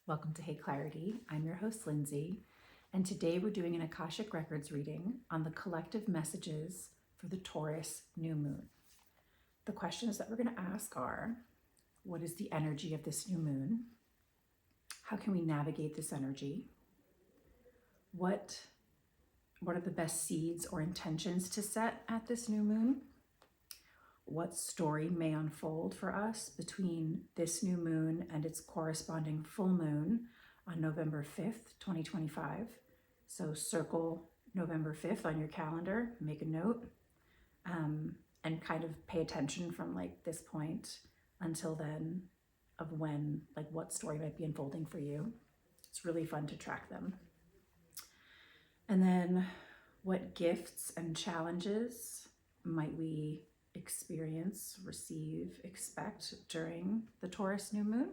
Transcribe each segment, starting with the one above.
Welcome to Hey Clarity. I'm your host, Lindsay, and today we're doing an Akashic Records reading on the collective messages for the Taurus new moon. The questions that we're going to ask are, what is the energy of this new moon? How can we navigate this energy? What are the best seeds or intentions to set at this new moon? What story may unfold for us between this new moon and its corresponding full moon on November 5th, 2025. So circle November 5th on your calendar, make a note, and kind of pay attention from like this point until then of when, like what story might be unfolding for you. It's really fun to track them. And then what gifts and challenges might we experience, receive, expect during the Taurus new moon,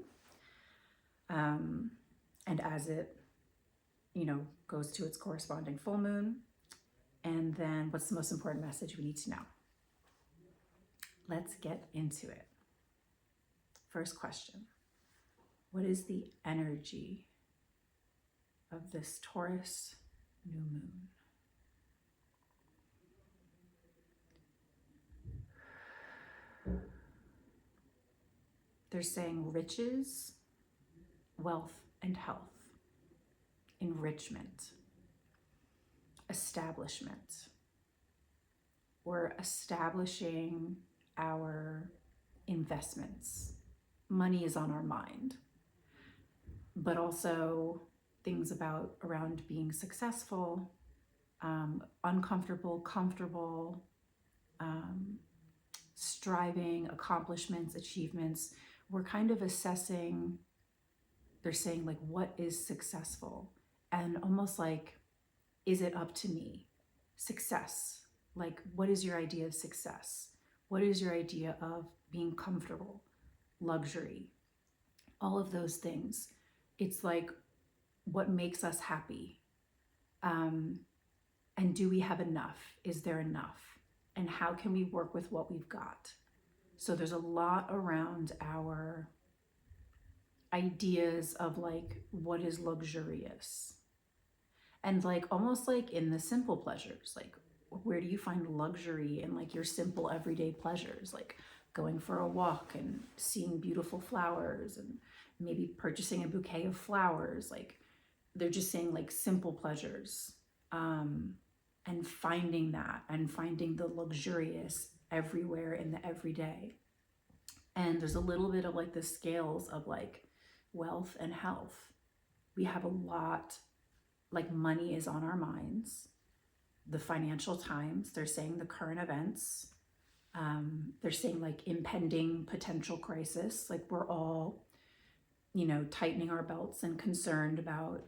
and as it goes to its corresponding full moon. And then what's the most important message we need to know? Let's get into it. First question: what is the energy of this Taurus new moon? They're saying riches, wealth, and health, enrichment, establishment. We're establishing our investments. Money is on our mind, but also things around being successful, uncomfortable, comfortable, striving, accomplishments, achievements. We're kind of assessing, they're saying like, what is successful? And almost like, is it up to me? Success. Like, what is your idea of success? What is your idea of being comfortable, luxury, all of those things? It's like, what makes us happy? And do we have enough? Is there enough? And how can we work with what we've got? So there's a lot around our ideas of like, what is luxurious? And like, almost like in the simple pleasures, like where do you find luxury in like your simple everyday pleasures? Like going for a walk and seeing beautiful flowers and maybe purchasing a bouquet of flowers. Like they're just saying like simple pleasures, and finding that and finding the luxurious everywhere in the everyday. And there's a little bit of like the scales of like wealth and health. We have a lot, like money is on our minds. The financial times, they're saying the current events, they're saying like impending potential crisis. Like we're all, tightening our belts and concerned about,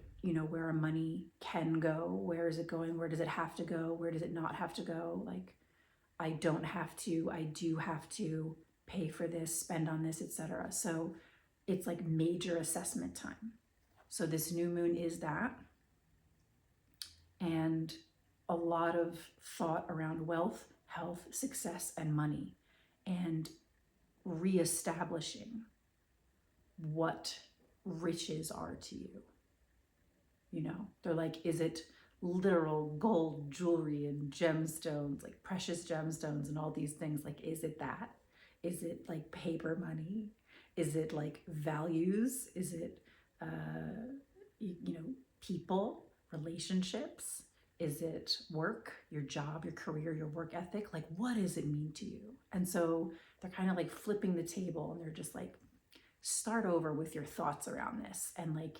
where our money can go. Where is it going? Where does it have to go? Where does it not have to go? Like, I don't have to, I do have to pay for this, spend on this, etc. So it's like major assessment time. So this new moon is that. And a lot of thought around wealth, health, success, and money, and reestablishing what riches are to you. They're like, is it literal gold jewelry and gemstones, like precious gemstones and all these things? Like, is it that? Is it like paper money? Is it like values? Is it, people, relationships? Is it work, your job, your career, your work ethic? Like, what does it mean to you? And so they're kind of like flipping the table, and they're just like, start over with your thoughts around this and like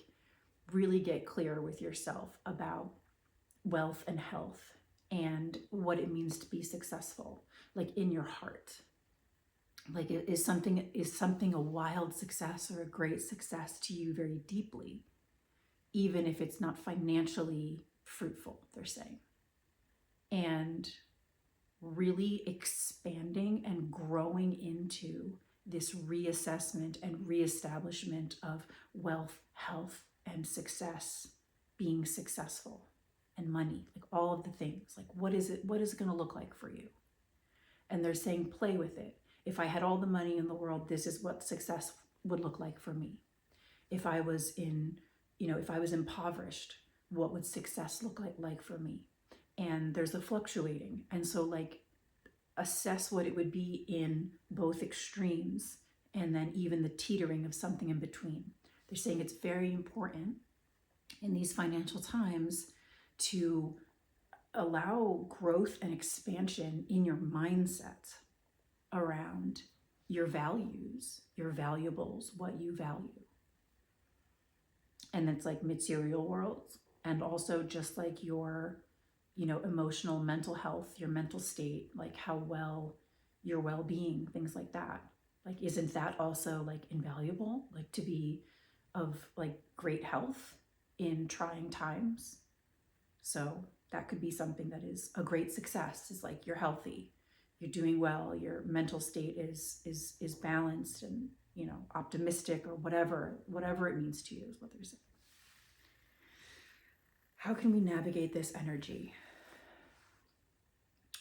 really get clear with yourself about wealth and health and what it means to be successful, like in your heart. Like, is something a wild success or a great success to you very deeply, even if it's not financially fruitful, they're saying. And really expanding and growing into this reassessment and reestablishment of wealth, health, and success, being successful, and money, like all of the things. Like, what is it going to look like for you? And they're saying, play with it. If I had all the money in the world, this is what success would look like for me. If I was in, if I was impoverished, what would success look like for me? And there's a fluctuating. And so like assess what it would be in both extremes, and then even the teetering of something in between. They're saying it's very important in these financial times to allow growth and expansion in your mindset around your values, your valuables, what you value. And it's like material worlds, and also just like your, emotional, mental health, your mental state, like how well your well-being, things like that. Like, isn't that also like invaluable? Like to be of like great health in trying times. So that could be something that is a great success, is like you're healthy, you're doing well, your mental state is balanced and, optimistic, or whatever it means to you is what they're saying. How can we navigate this energy?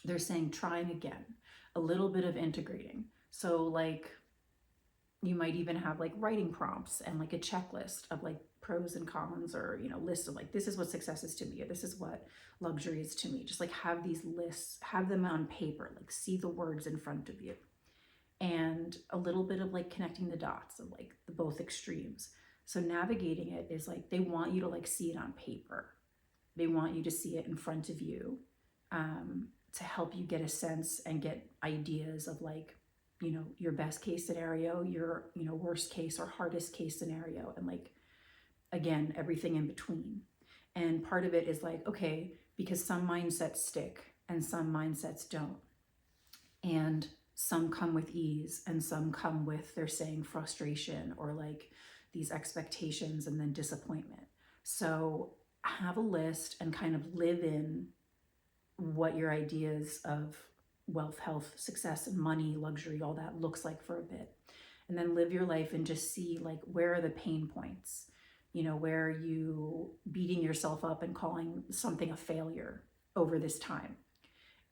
They're saying trying again, a little bit of integrating. So like you might even have like writing prompts and like a checklist of like pros and cons, or lists of like, this is what success is to me, or this is what luxury is to me. Just like have these lists, have them on paper, like see the words in front of you. And a little bit of like connecting the dots of like the both extremes. So navigating it is like they want you to like see it on paper. They want you to see it in front of you, to help you get a sense and get ideas of like, your best case scenario, your, worst case or hardest case scenario, and like, again, everything in between. And part of it is like, okay, because some mindsets stick and some mindsets don't. And some come with ease and some come with, they're saying, frustration or like these expectations and then disappointment. So have a list and kind of live in what your ideas of wealth, health, success, and money, luxury, all that looks like for a bit. And then live your life and just see like, where are the pain points? Where are you beating yourself up and calling something a failure over this time?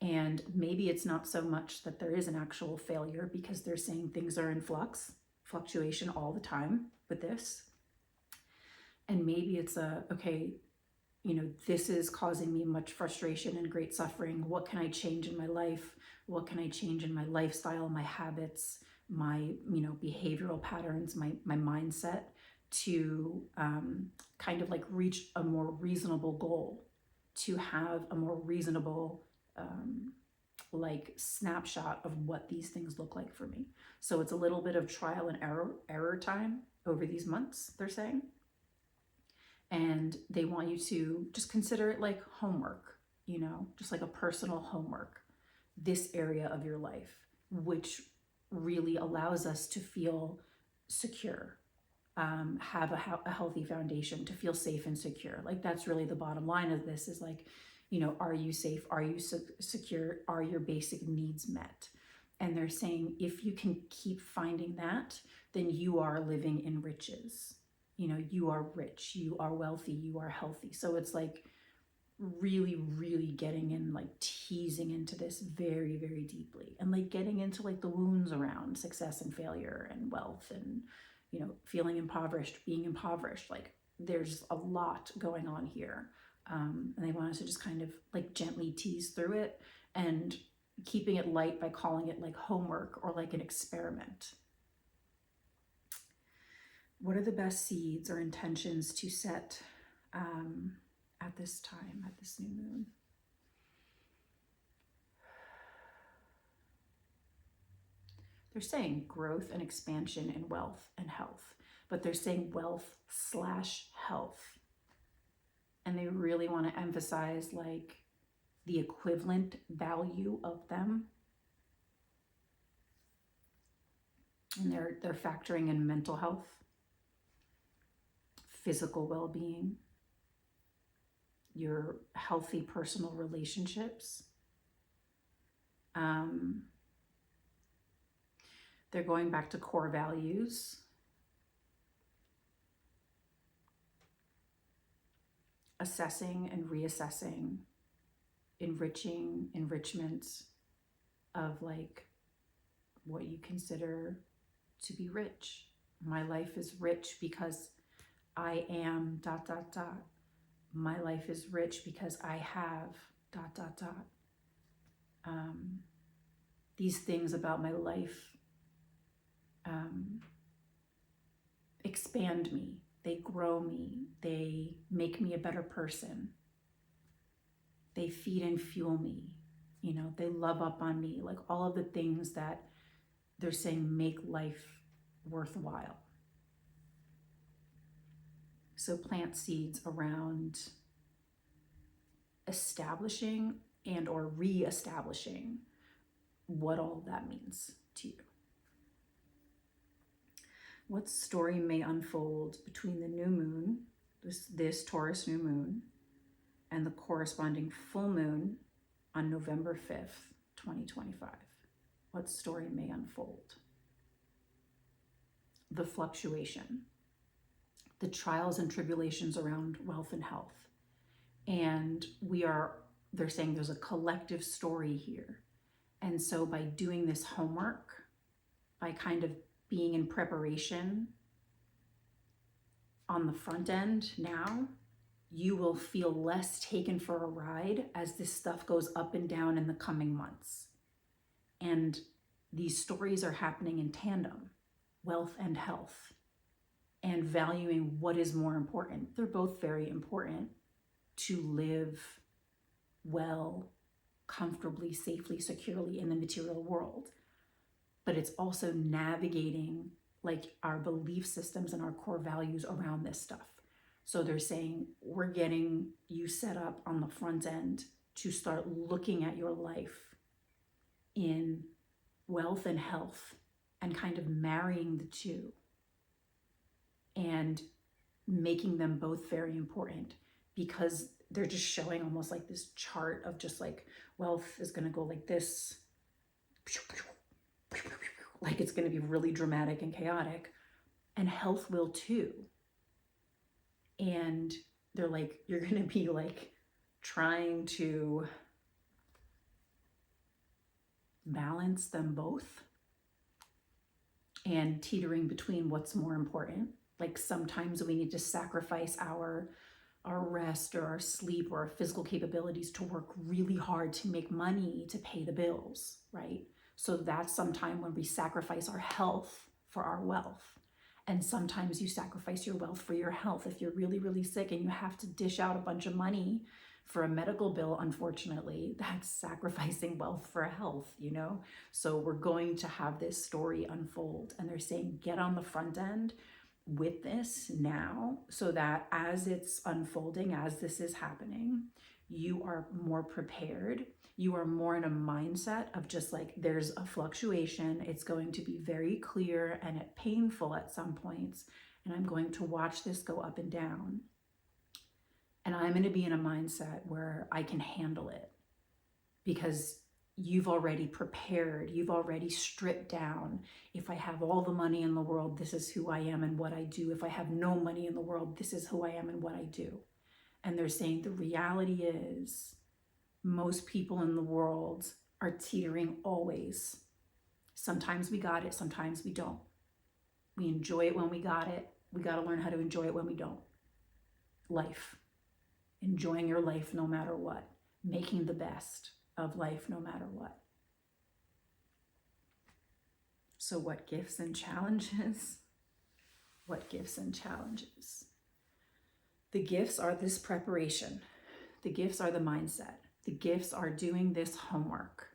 And maybe it's not so much that there is an actual failure, because they're saying things are in fluctuation all the time with this. And maybe it's okay, this is causing me much frustration and great suffering. What can I change in my life? What can I change in my lifestyle, my habits, my, behavioral patterns, my mindset, to kind of like reach a more reasonable goal, to have a more reasonable like snapshot of what these things look like for me. So it's a little bit of trial and error time over these months, they're saying. And they want you to just consider it like homework, just like a personal homework, this area of your life, which really allows us to feel secure, have a healthy foundation, to feel safe and secure. Like that's really the bottom line of this, is like, are you safe? Are you secure? Are your basic needs met? And they're saying if you can keep finding that, then you are living in riches. You are rich, you are wealthy, you are healthy. So it's like really, really getting in, like teasing into this very, very deeply, and like getting into like the wounds around success and failure and wealth and, feeling impoverished, being impoverished. Like there's a lot going on here. And they want us to just kind of like gently tease through it, and keeping it light by calling it like homework or like an experiment. What are the best seeds or intentions to set at this time, at this new moon? They're saying growth and expansion in wealth and health, but they're saying wealth/health. And they really want to emphasize like the equivalent value of them. And they're factoring in mental health, physical well-being, your healthy personal relationships. They're going back to core values. Assessing and reassessing, enrichment of like what you consider to be rich. My life is rich because I am ... My life is rich because I have ... These things about my life expand me, they grow me, they make me a better person, they feed and fuel me, you know, they love up on me, like all of the things that they're saying make life worthwhile. So plant seeds around establishing and or re-establishing what all of that means to you. What story may unfold between the new moon, this Taurus new moon, and the corresponding full moon on November 5th, 2025? What story may unfold? The fluctuation, the trials and tribulations around wealth and health. And they're saying there's a collective story here. And so by doing this homework, by kind of being in preparation on the front end now, you will feel less taken for a ride as this stuff goes up and down in the coming months. And these stories are happening in tandem, wealth and health, and valuing what is more important. They're both very important to live well, comfortably, safely, securely in the material world. But it's also navigating like our belief systems and our core values around this stuff. So they're saying, we're getting you set up on the front end to start looking at your life in wealth and health and kind of marrying the two and making them both very important, because they're just showing almost like this chart of just like wealth is going to go like this, like it's going to be really dramatic and chaotic, and health will too. And they're like, you're going to be like trying to balance them both and teetering between what's more important. Like sometimes we need to sacrifice our rest or our sleep or our physical capabilities to work really hard to make money to pay the bills, right? So that's sometime when we sacrifice our health for our wealth. And sometimes you sacrifice your wealth for your health. If you're really, really sick and you have to dish out a bunch of money for a medical bill, unfortunately, that's sacrificing wealth for health, you know? So we're going to have this story unfold. And they're saying, get on the front end with this now, so that as it's unfolding, as this is happening, you are more prepared. You are more in a mindset of just like, there's a fluctuation. It's going to be very clear and painful at some points. And I'm going to watch this go up and down. And I'm going to be in a mindset where I can handle it, because you've already prepared, you've already stripped down. If I have all the money in the world, this is who I am and what I do. If I have no money in the world, this is who I am and what I do. And they're saying the reality is most people in the world are teetering always. Sometimes we got it, sometimes we don't. We enjoy it when we got it. We got to learn how to enjoy it when we don't. Life. Enjoying your life no matter what. Making the best of life no matter what. So what gifts and challenges? What gifts and challenges? The gifts are this preparation. The gifts are the mindset. The gifts are doing this homework.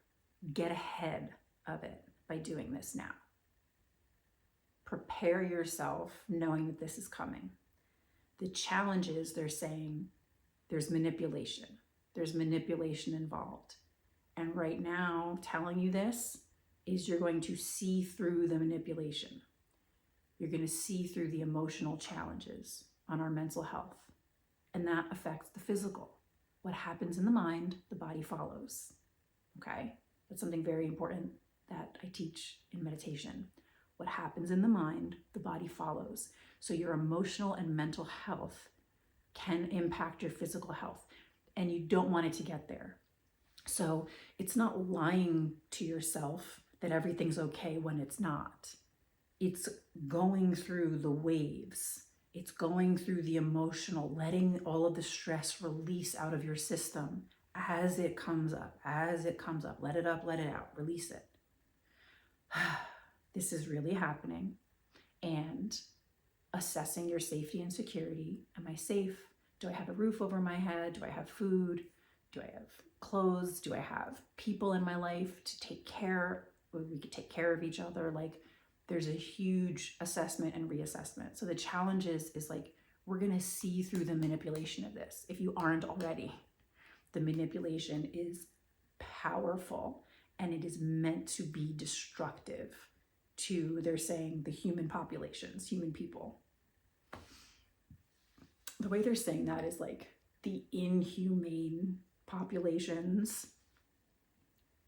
Get ahead of it by doing this now. Prepare yourself knowing that this is coming. The challenges, they're saying, there's manipulation. There's manipulation involved. And right now, telling you this is you're going to see through the manipulation. You're going to see through the emotional challenges on our mental health. And that affects the physical. What happens in the mind, the body follows. Okay? That's something very important that I teach in meditation. What happens in the mind, the body follows. So your emotional and mental health can impact your physical health. And you don't want it to get there. So it's not lying to yourself that everything's okay when it's not. It's going through the waves. It's going through the emotional, letting all of the stress release out of your system as it comes up, let it up, let it out, release it. This is really happening. And assessing your safety and security. Am I safe? Do I have a roof over my head? Do I have food? Do I have clothes? Do I have people in my life to take care? We could take care of each other. Like, there's a huge assessment and reassessment. So the challenge is like, we're going to see through the manipulation of this. If you aren't already, the manipulation is powerful, and it is meant to be destructive to, they're saying, the human populations, human people. The way they're saying that is like the inhumane populations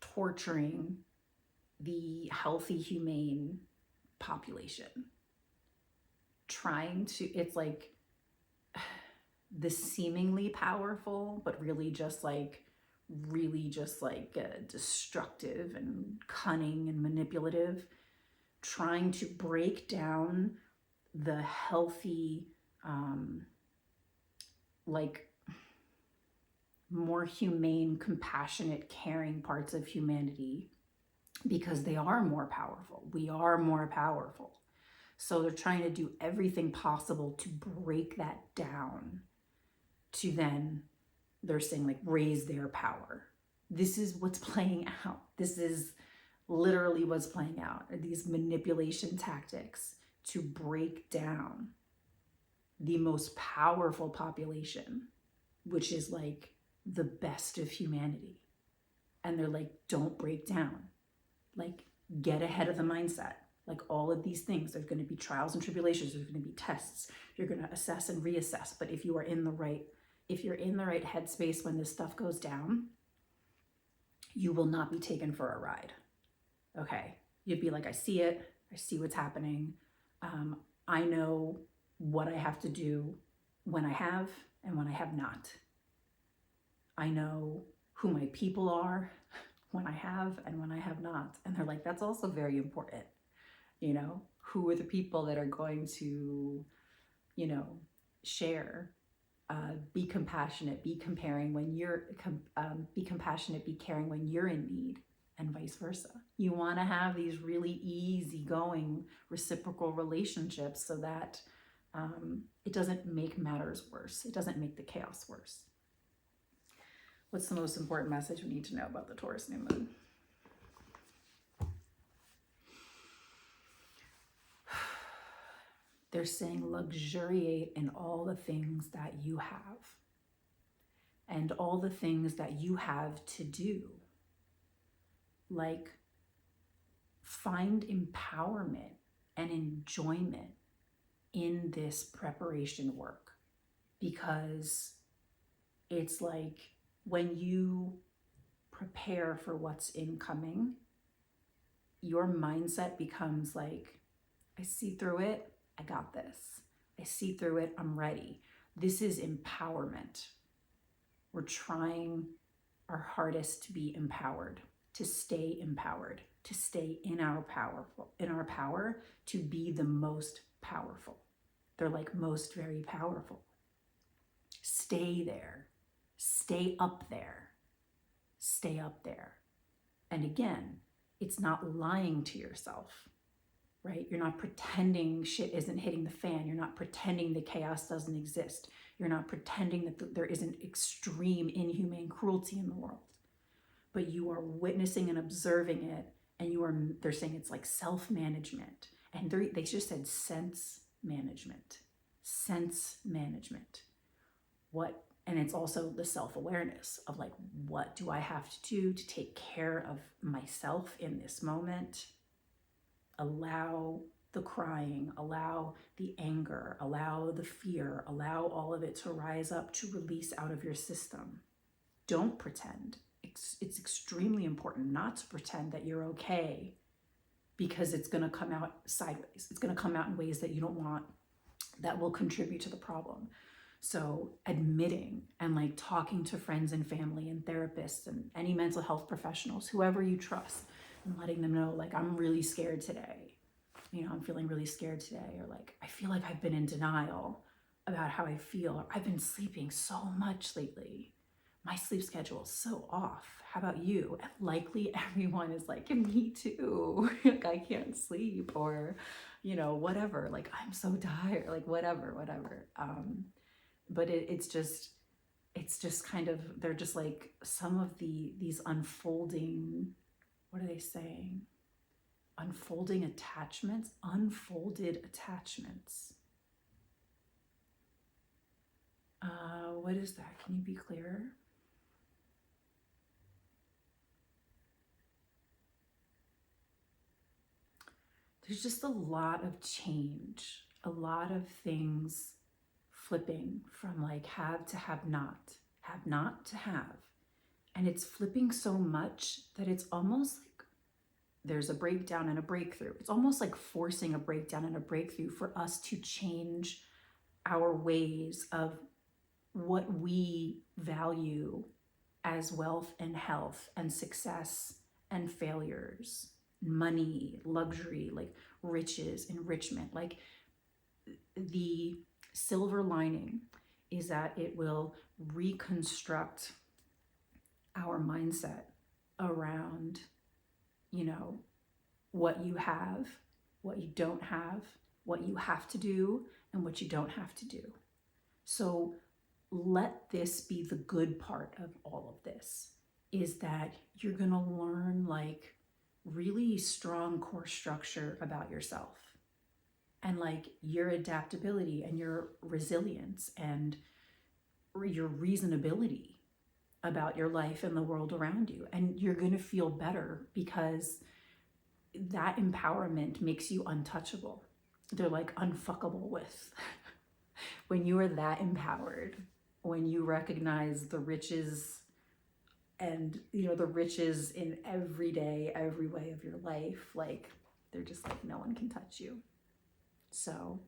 torturing the healthy, humane population. Trying to, it's like the seemingly powerful, but really just like destructive and cunning and manipulative, trying to break down the healthy, like more humane, compassionate, caring parts of humanity, because they are more powerful. We are more powerful. So they're trying to do everything possible to break that down, to then, they're saying, like, raise their power. This is what's playing out. This is literally what's playing out, are these manipulation tactics to break down the most powerful population, which is like the best of humanity. And they're like, don't break down. Like, get ahead of the mindset. Like, all of these things, there's going to be trials and tribulations. There's going to be tests. You're going to assess and reassess. But if you're in the right headspace when this stuff goes down, you will not be taken for a ride. Okay. You'd be like, I see it. I see what's happening. I know what I have to do when I have and when I have not. I know who my people are when I have and when I have not. And they're like, that's also very important. You know, who are the people that are going to, you know, share, be compassionate, be comparing when you're, be compassionate, be caring when you're in need, and vice versa. You want to have these really easygoing reciprocal relationships so that it doesn't make matters worse. It doesn't make the chaos worse. What's the most important message we need to know about the Taurus new moon? They're saying luxuriate in all the things that you have and all the things that you have to do. Like, find empowerment and enjoyment in this preparation work, because it's like when you prepare for what's incoming, your mindset becomes like, I see through it, I got this. I see through it, I'm ready. This is empowerment. We're trying our hardest to be empowered, to stay empowered, to stay in our power, to be the most powerful. They're like, most very powerful. Stay there. Stay up there. Stay up there. And again, it's not lying to yourself, right? You're not pretending shit isn't hitting the fan. You're not pretending the chaos doesn't exist. You're not pretending that there isn't extreme inhumane cruelty in the world. But you are witnessing and observing it, and they're saying it's like self-management. And they just said sense management. Sense management. And it's also the self-awareness of like, what do I have to do to take care of myself in this moment? Allow the crying, allow the anger, allow the fear, allow all of it to rise up, to release out of your system. Don't pretend. It's extremely important not to pretend that you're okay, because it's going to come out sideways. It's going to come out in ways that you don't want, that will contribute to the problem. So admitting and like talking to friends and family and therapists and any mental health professionals, whoever you trust, and letting them know, like, I'm really scared today. you know, I'm feeling really scared today, or like, I feel like I've been in denial about how I feel, or I've been sleeping so much lately. My sleep schedule is so off. How about you? And likely everyone is like, me too. Like, I can't sleep, or, you know, whatever. Like, I'm so tired, like whatever. But it's just kind of, they're just like some of these unfolding, what are they saying? Unfolding attachments, unfolded attachments. What is that? Can you be clearer? There's just a lot of change, a lot of things flipping from like have to have not to have. And it's flipping so much that it's almost like there's a breakdown and a breakthrough. It's almost like forcing a breakdown and a breakthrough for us to change our ways of what we value as wealth and health and success and failures, money, luxury, like riches, enrichment. Like, the silver lining is that it will reconstruct our mindset around, you know, what you have, what you don't have, what you have to do, and what you don't have to do. So let this be the good part of all of this, is that you're going to learn like really strong core structure about yourself, and like your adaptability and your resilience and your reasonability about your life and the world around you. And you're going to feel better because that empowerment makes you untouchable. They're like unfuckable with. When you are that empowered, when you recognize the riches and, you know, the riches in every day, every way of your life, like, they're just like, no one can touch you. So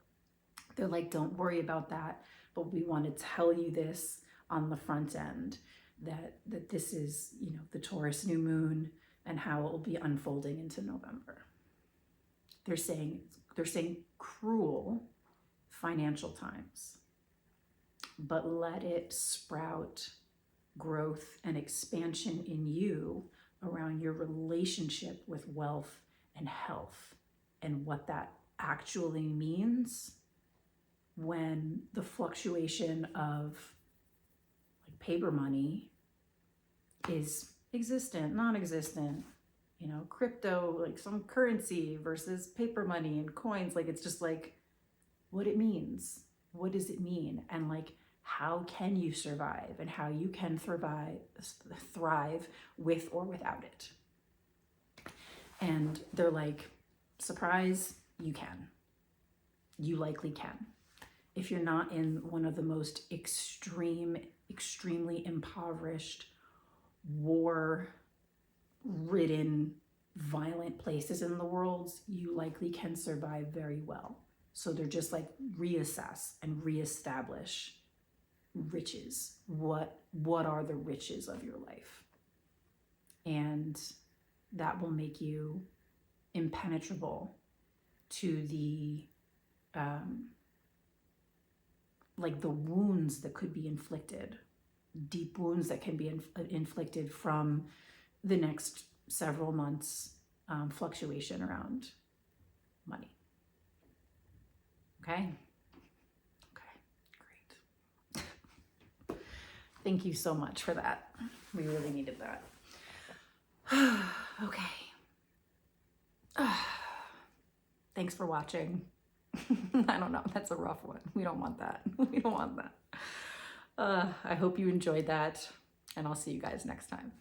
they're like, don't worry about that. But we want to tell you this on the front end, that this is, you know, the Taurus new moon and how it will be unfolding into November. They're saying cruel financial times, but let it sprout growth and expansion in you around your relationship with wealth and health, and what that actually means when the fluctuation of like paper money is existent, non-existent, you know, crypto, like some currency versus paper money and coins. Like, it's just like what it means. What does it mean? And like, how can you survive, and how you can thrive with or without it. And they're like, surprise, you can. You likely can. If you're not in one of the most extremely impoverished, war-ridden, violent places in the world, you likely can survive very well. So they're just like, reassess and reestablish riches. What are the riches of your life? And that will make you impenetrable to the like the wounds that could be inflicted, deep wounds that can be inflicted from the next several months fluctuation around money. Okay? Okay, great. Thank you so much for that. We really needed that. Okay. Thanks for watching. I don't know, that's a rough one. We don't want that. We don't want that. I hope you enjoyed that, and I'll see you guys next time.